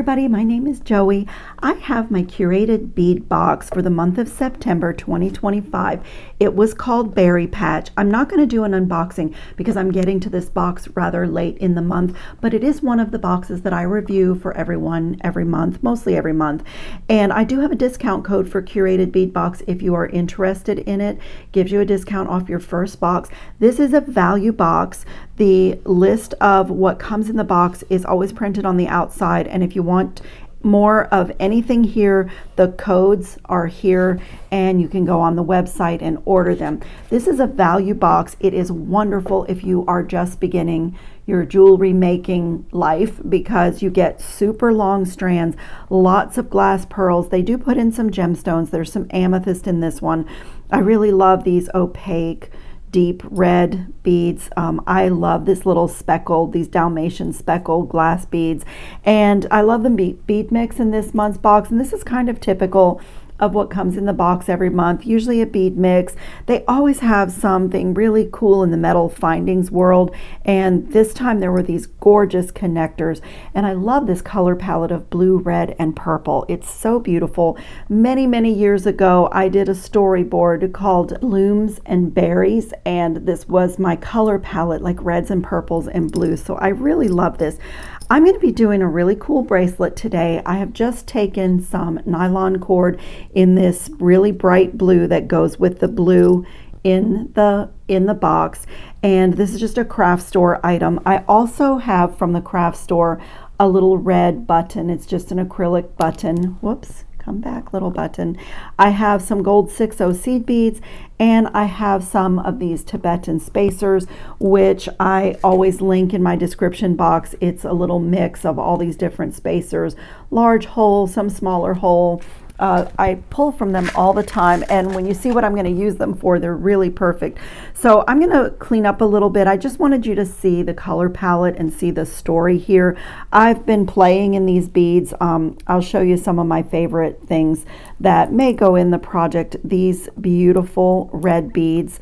everybody, my name is Joey. I have my curated bead box for the month of September 2025. It was called Berry Patch. I'm not going to do an unboxing because I'm getting to this box rather late in the month, but it is one of the boxes that I review for everyone every month, mostly every month. And I do have a discount code for Curated Bead Box if you are interested in it. Gives you a discount off your first box. This is a value box. The list of what comes in the box is always printed on the outside, and if you want more of anything here, the codes are here and you can go on the website and order them. This is a value box. It is wonderful if you are just beginning your jewelry making life because you get super long strands, lots of glass pearls. They do put in some gemstones. There's some amethyst in this one. I really love these opaque deep red beads. I love this little speckled, these Dalmatian speckled glass beads, and I love the bead mix in this month's box. And this is kind of typical of what comes in the box every month, usually a bead mix. They always have something really cool in the metal findings world, and this time there were these gorgeous connectors, and I love this color palette of blue, red, and purple. It's so beautiful. Many years ago I did a storyboard called Blooms and Berries, and this was my color palette, like reds and purples and blues, so I really love this. I'm going to be doing a really cool bracelet today. I have just taken some nylon cord in this really bright blue that goes with the blue in the box, and this is just a craft store item. I also have from the craft store a little red button. It's just an acrylic button. Whoops. Come back, little button. I have some gold 6/0 seed beads, and I have some of these Tibetan spacers, which I always link in my description box. It's a little mix of all these different spacers, large hole, some smaller hole. I pull from them all the time, and when you see what I'm going to use them for, they're really perfect. So I'm going to clean up a little bit. I just wanted you to see the color palette and see the story here. I've been playing in these beads. I'll show you some of my favorite things that may go in the project. These beautiful red beads.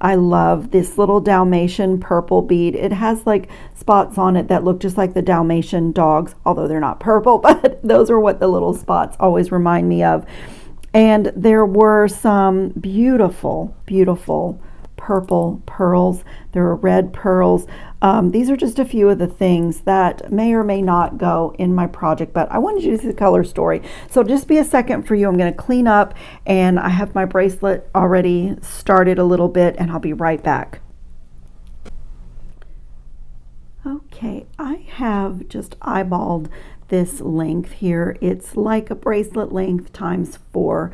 I love this little Dalmatian purple bead. It has like spots on it that look just like the Dalmatian dogs, although they're not purple, but those are what the little spots always remind me of. And there were some beautiful purple pearls. There are red pearls. These are just a few of the things that may or may not go in my project, but I wanted you to see the color story. So just be a second for you. I'm going to clean up, and I have my bracelet already started a little bit, and I'll be right back. Okay, I have just eyeballed this length here. It's like a bracelet length times 4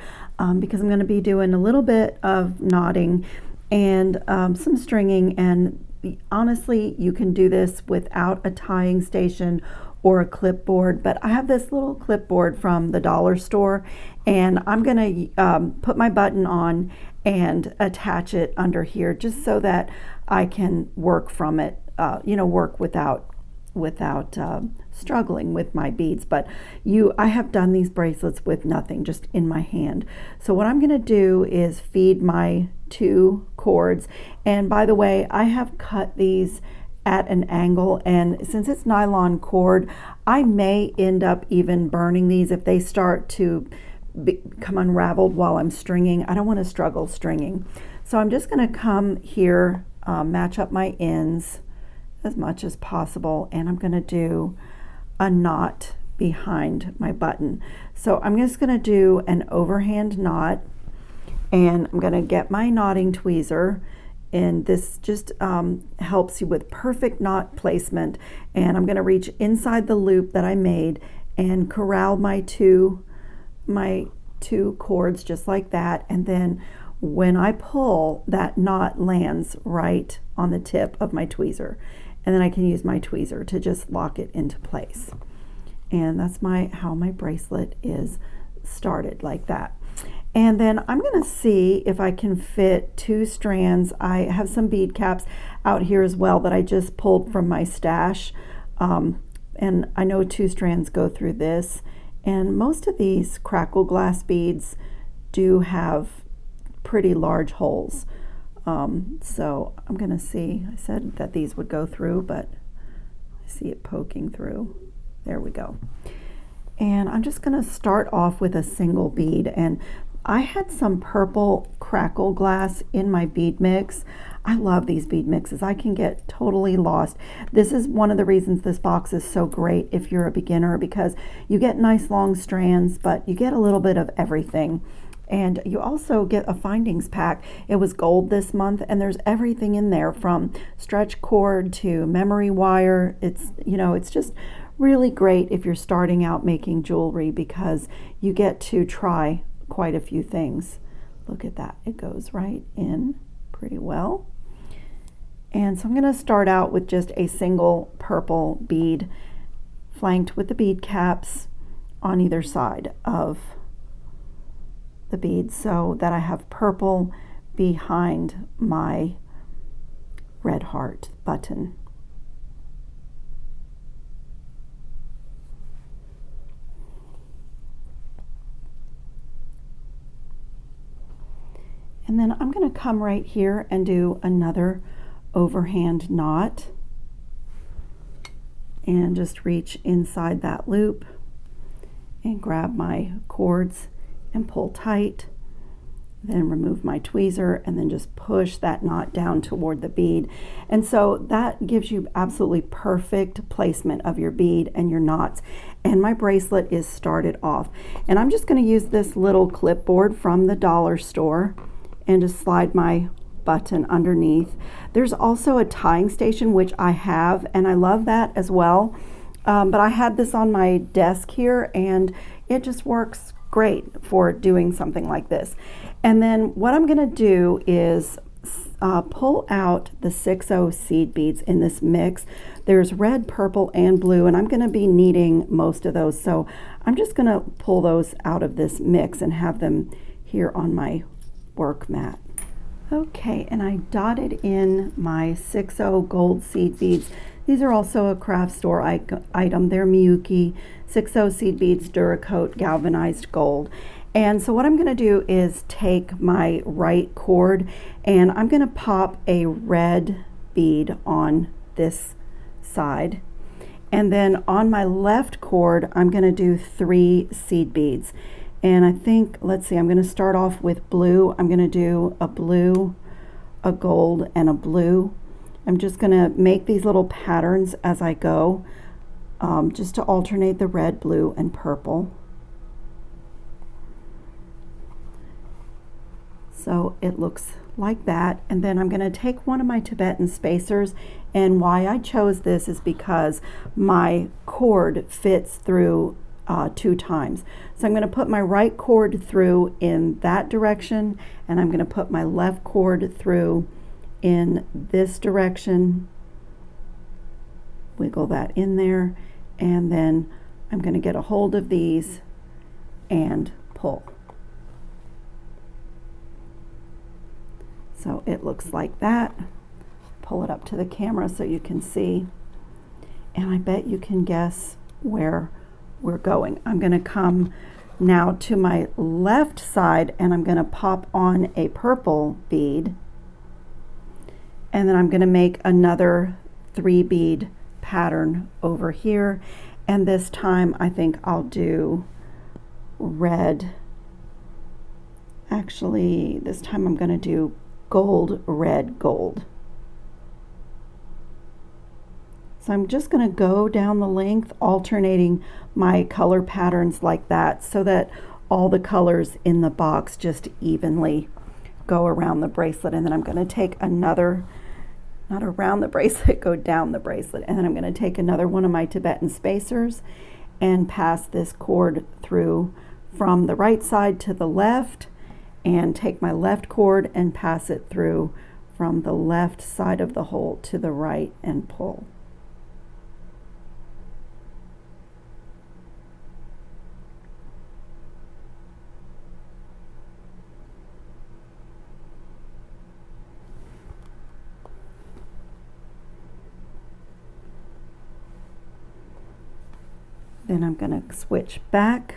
because I'm going to be doing a little bit of knotting and some stringing, and honestly you can do this without a tying station or a clipboard, but I have this little clipboard from the dollar store, and I'm gonna put my button on and attach it under here just so that I can work from it, work without struggling with my beads. But I have done these bracelets with nothing, just in my hand. So what I'm going to do is feed my 2 cords, and by the way, I have cut these at an angle, and since it's nylon cord, I may end up even burning these if they start to become unraveled while I'm stringing. I don't want to struggle stringing, so I'm just going to come here, match up my ends as much as possible, and I'm going to do a knot behind my button. So I'm just going to do an overhand knot, and I'm going to get my knotting tweezer, and this just helps you with perfect knot placement. And I'm going to reach inside the loop that I made and corral my two cords just like that, and then when I pull, that knot lands right on the tip of my tweezer, and then I can use my tweezer to just lock it into place. And that's how my bracelet is started, like that. And then I'm going to see if I can fit 2 strands. I have some bead caps out here as well that I just pulled from my stash, and I know 2 strands go through this, and most of these crackle glass beads do have pretty large holes. So I'm going to see. I said that these would go through, but I see it poking through. There we go. And I'm just going to start off with a single bead, and I had some purple crackle glass in my bead mix. I love these bead mixes. I can get totally lost. This is one of the reasons this box is so great if you're a beginner, because you get nice long strands, but you get a little bit of everything. And you also get a findings pack. It was gold this month, and there's everything in there from stretch cord to memory wire. It's, you know, it's just really great if you're starting out making jewelry, because you get to try quite a few things. Look at that, it goes right in pretty well. And so I'm going to start out with just a single purple bead flanked with the bead caps on either side of the bead, so that I have purple behind my red heart button. And then I'm going to come right here and do another overhand knot and just reach inside that loop and grab my cords and pull tight, then remove my tweezer and then just push that knot down toward the bead. And so that gives you absolutely perfect placement of your bead and your knots. And my bracelet is started off, and I'm just going to use this little clipboard from the dollar store and just slide my button underneath. There's also a tying station, which I have, and I love that as well. But I had this on my desk here, and it just works great for doing something like this. And then what I'm going to do is pull out the 6/0 seed beads in this mix. There's red, purple, and blue, and I'm going to be needing most of those. So I'm just going to pull those out of this mix and have them here on my work mat. Okay, and I dotted in my 6/0 gold seed beads. These are also a craft store item. They're Miyuki 6/0 seed beads, Duracoat galvanized gold. And so what I'm going to do is take my right cord, and I'm going to pop a red bead on this side. And then on my left cord, I'm going to do 3 seed beads. And I think, let's see, I'm going to start off with blue. I'm going to do a blue, a gold, and a blue. I'm just going to make these little patterns as I go, just to alternate the red, blue, and purple. So it looks like that. And then I'm going to take one of my Tibetan spacers, and why I chose this is because my cord fits through 2 times. So I'm going to put my right cord through in that direction, and I'm going to put my left cord through in this direction. Wiggle that in there, and then I'm going to get a hold of these and pull. So it looks like that. Pull it up to the camera so you can see, and I bet you can guess where we're going. I'm going to come now to my left side, and I'm going to pop on a purple bead, and then I'm going to make another 3 bead pattern over here, and this time I think I'll do red. Actually, this time I'm going to do gold, red, gold. So I'm just going to go down the length, alternating my color patterns like that, so that all the colors in the box just evenly go around the bracelet. And then I'm going to take another, not around the bracelet, go down the bracelet. And then I'm going to take another one of my Tibetan spacers and pass this cord through from the right side to the left, and take my left cord and pass it through from the left side of the hole to the right and pull. Then I'm going to switch back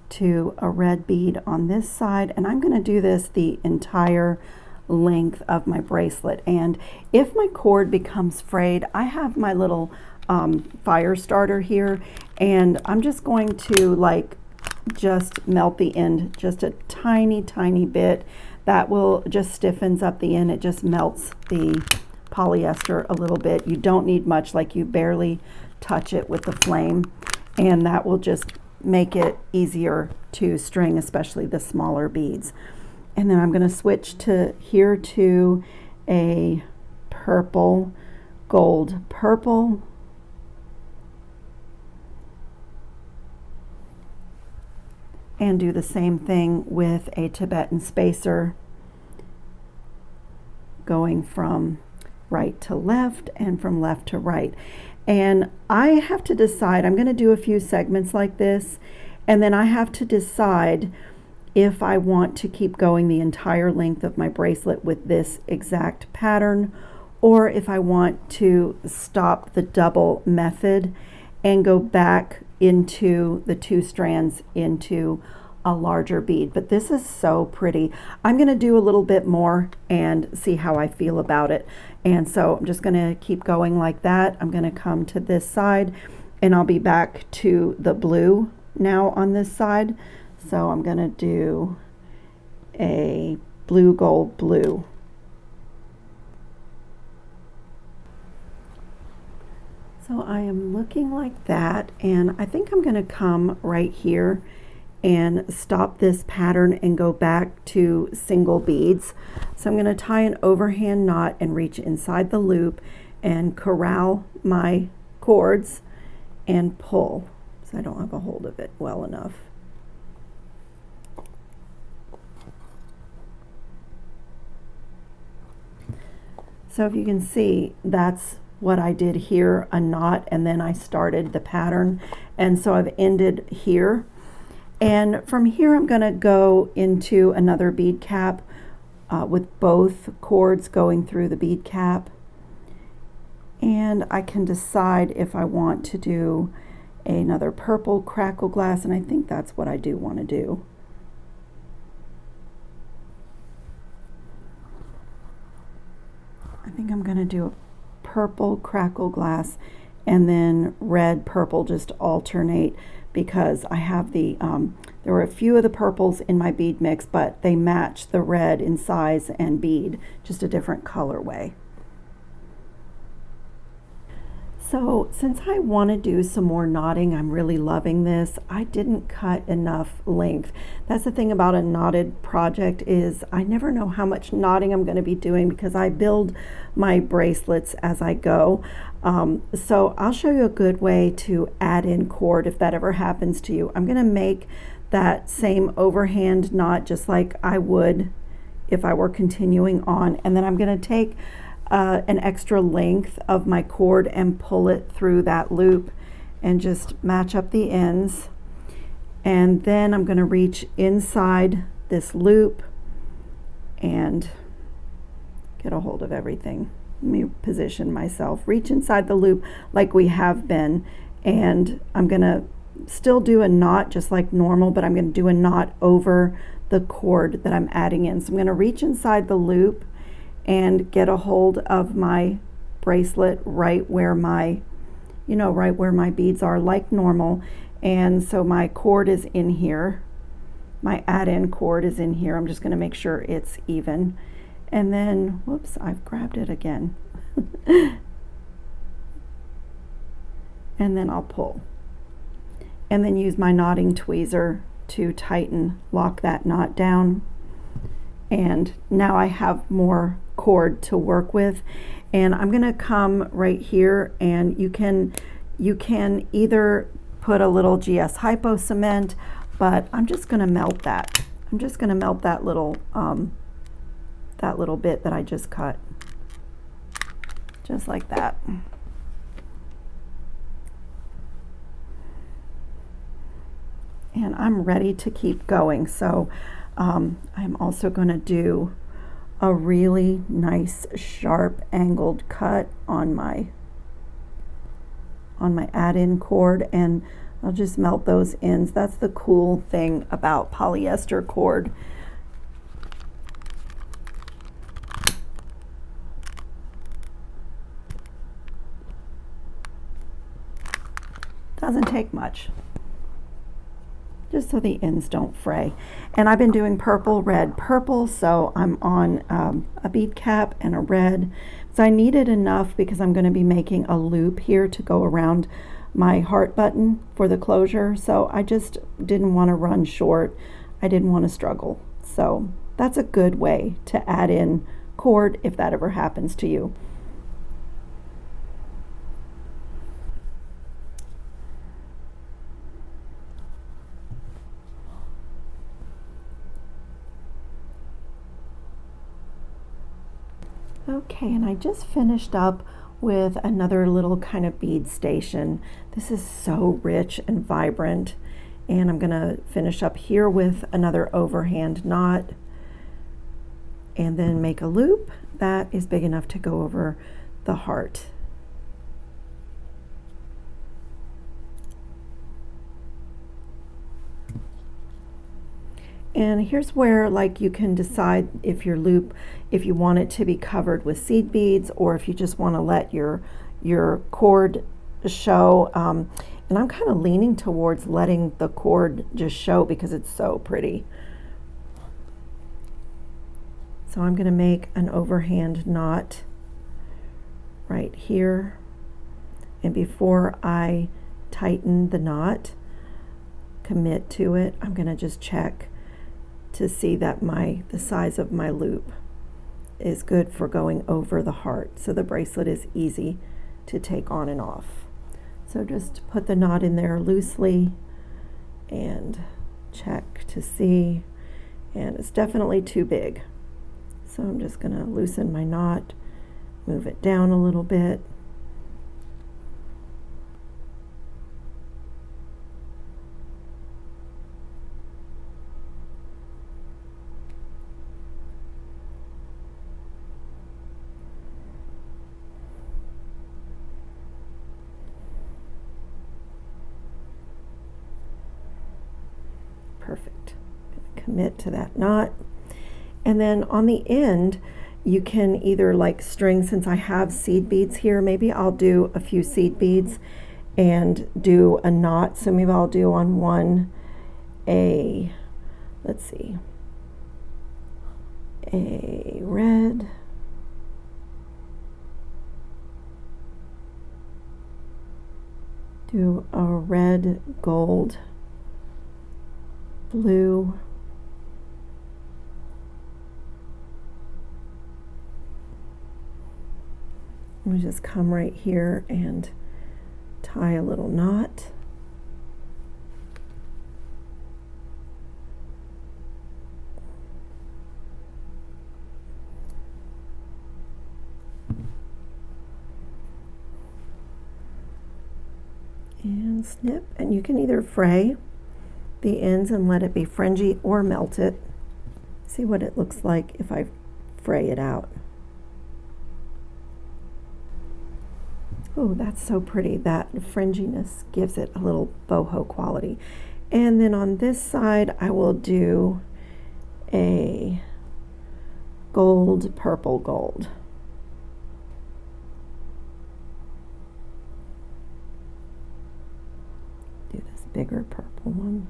to a red bead on this side, and I'm going to do this the entire length of my bracelet. And if my cord becomes frayed, I have my little fire starter here, And I'm just going to like just melt the end just a tiny bit. That will just stiffens up the end. It just melts the polyester a little bit. You don't need much, like you barely touch it with the flame, and that will just make it easier to string, especially the smaller beads. And then I'm going to switch to here to a purple, gold purple. And do the same thing with a Tibetan spacer, going from right to left and from left to right. And I have to decide, I'm going to do a few segments like this, and then I have to decide if I want to keep going the entire length of my bracelet with this exact pattern, or if I want to stop the double method and go back into the 2 strands into a larger bead. But this is so pretty. I'm going to do a little bit more and see how I feel about it. And so I'm just going to keep going like that. I'm going to come to this side, and I'll be back to the blue now on this side. So I'm going to do a blue, gold, blue. So I am looking like that, and I think I'm going to come right here and stop this pattern and go back to single beads. So I'm going to tie an overhand knot and reach inside the loop and corral my cords and pull. So I don't have a hold of it well enough. So if you can see, that's what I did here, a knot, and then I started the pattern. And so I've ended here. And from here I'm going to go into another bead cap with both cords going through the bead cap. And I can decide if I want to do another purple crackle glass, and I think that's what I do want to do. I think I'm going to do a purple crackle glass and then red purple, just alternate, because I have the there were a few of the purples in my bead mix, but they match the red in size and bead, just a different colorway. So since I want to do some more knotting, I'm really loving this. I didn't cut enough length. That's the thing about a knotted project, is I never know how much knotting I'm going to be doing because I build my bracelets as I go. So I'll show you a good way to add in cord if that ever happens to you. I'm going to make that same overhand knot just like I would if I were continuing on, and then I'm going to take an extra length of my cord and pull it through that loop and just match up the ends. And then I'm going to reach inside this loop and get a hold of everything. Let me position myself, reach inside the loop like we have been, and I'm going to still do a knot just like normal, but I'm going to do a knot over the cord that I'm adding in. So I'm going to reach inside the loop and get a hold of my bracelet right where my, right where my beads are, like normal. And so my cord is in here. My add-in cord is in here. I'm just going to make sure it's even. And then, whoops, I've grabbed it again. And then I'll pull. And then use my knotting tweezer to tighten, lock that knot down. And now I have more cord to work with, and I'm going to come right here, and you can either put a little GS Hypo cement, but I'm just going to melt that. I'm just going to melt that little bit that I just cut, just like that. And I'm ready to keep going. So I'm also going to do a really nice sharp angled cut on my add-in cord, and I'll just melt those ends. That's the cool thing about polyester cord. Doesn't take much, just so the ends don't fray. And I've been doing purple, red, purple, so I'm on a bead cap and a red. So I needed enough because I'm going to be making a loop here to go around my heart button for the closure. So I just didn't want to run short. I didn't want to struggle. So that's a good way to add in cord if that ever happens to you. Okay, and I just finished up with another little kind of bead station. This is so rich and vibrant, and I'm gonna finish up here with another overhand knot and then make a loop that is big enough to go over the heart. And here's where, like, you can decide if your loop, if you want it to be covered with seed beads or if you just want to let your cord show. And I'm kind of leaning towards letting the cord just show because it's so pretty. So I'm going to make an overhand knot right here. And before I tighten the knot, commit to it, I'm going to just check to see that the size of my loop is good for going over the heart, so the bracelet is easy to take on and off. So just put the knot in there loosely and check to see, and it's definitely too big. So I'm just going to loosen my knot, move it down a little bit. Perfect. Commit to that knot. And then on the end, you can either like string, since I have seed beads here, maybe I'll do a few seed beads and do a knot. So maybe I'll do on one let's see, a red, do a red, gold, blue, I'm going to just come right here and tie a little knot. And snip, and you can either fray the ends and let it be fringy or melt it. See what it looks like if I fray it out. Oh, that's so pretty. That fringiness gives it a little boho quality. And then on this side, I will do a gold, purple, gold. Do this bigger purple one.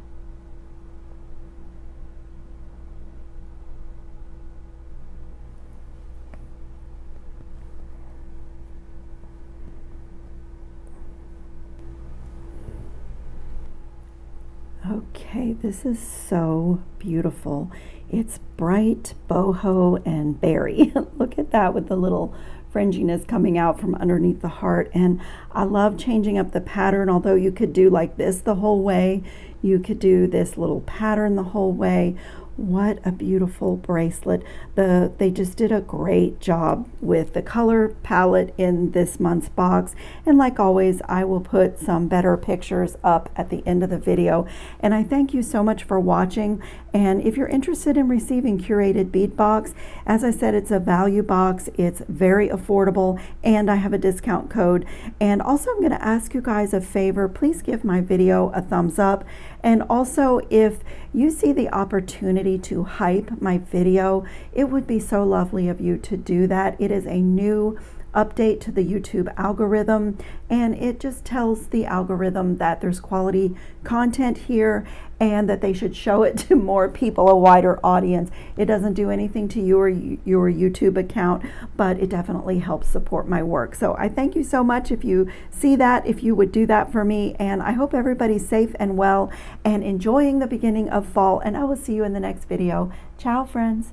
Okay, this is so beautiful. It's bright, boho, and berry. Look at that with the little fringiness coming out from underneath the heart. And I love changing up the pattern, although you could do like this the whole way. You could do this little pattern the whole way. What a beautiful bracelet. They just did a great job with the color palette in this month's box. And like always, I will put some better pictures up at the end of the video. And I thank you so much for watching. And if you're interested in receiving Curated Bead Box, as I said, it's a value box. It's very affordable, and I have a discount code. And also, I'm going to ask you guys a favor. Please give my video a thumbs up. And also, if you see the opportunity to hype my video, it would be so lovely of you to do that. It is a new update to the YouTube algorithm, and it just tells the algorithm that there's quality content here and that they should show it to more people, a wider audience. It doesn't do anything to your YouTube account, but it definitely helps support my work. So I thank you so much if you see that, if you would do that for me, and I hope everybody's safe and well and enjoying the beginning of fall, and I will see you in the next video. Ciao, friends.